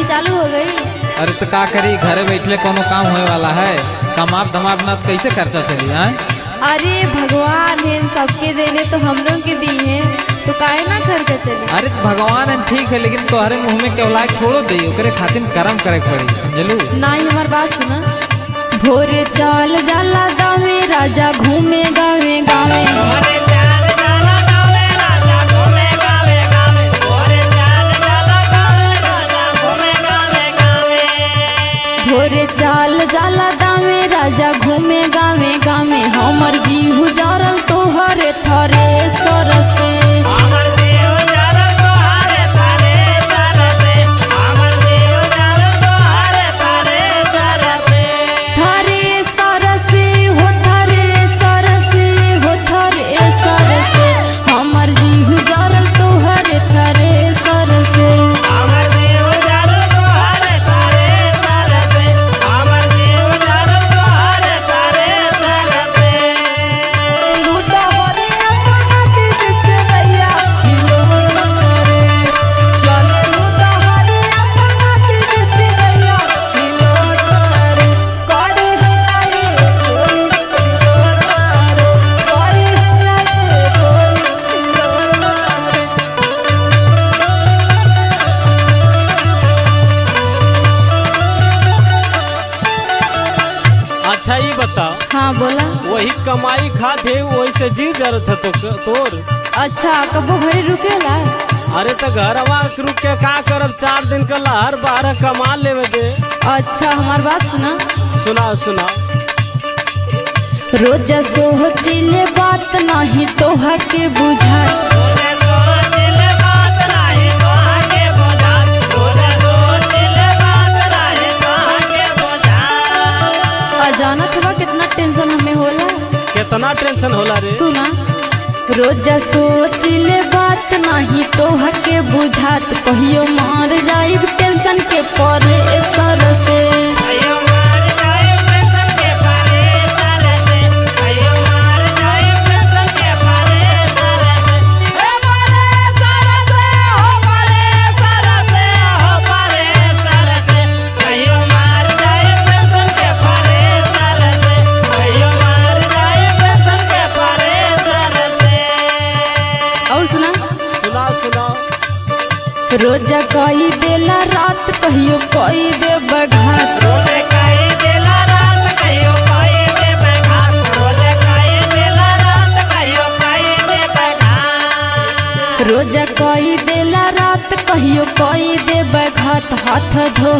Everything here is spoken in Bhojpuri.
चालू हो गई। अरे तो का करी, घरे बैठले कोनो काम होए वाला है? कमाब धमाब ना कैसे करता चली है? अरे भगवान है सबके देने तो हम लोग के दी है, तो काहे ना खर्चा चली। अरे भगवान है ठीक है, लेकिन तोहरे मुँह में केवला छोड़ो दे, ओकरे खातिर कर्म करे पड़ी, समझलू? ना ही हमार बात सुना। भोरे चाल जाला गावे राजा घूमे गावे गावे, भोरे चाल जाला गावे राजा घूमे गावे गावे। हमर गेहूं जरल तोहरे थरे सरसे, अच्छा ये बताओ। हाँ बोला। वही कमाई खाते वही से जी जरूरत है तो तोर। अच्छा कबो घरे रुकेला? अरे तो घरवा रुक के का करब, 4 दिन का लहर 12 कमा लेवे दे। अच्छा हमार बात सुना। सुनाओ सुनाओ। रोज सोचिले बात नहीं तोहा के बुझा, जानत बा कितना टेंशन हमें होला। कितना टेंशन होला रे? सुना। रोज सोचिले बात नहीं तोहा के बुझात, कहियो मार जाइब टेंशन के परे सर से। रोज कही देला रात कहियो कही दे बघात, रोज कही देला रात कहियो कही दे बघात, रोज कही देला रात कहियो कही दे बघात, रोज कही देला रात कहियो कही दे बघात। हाथ धो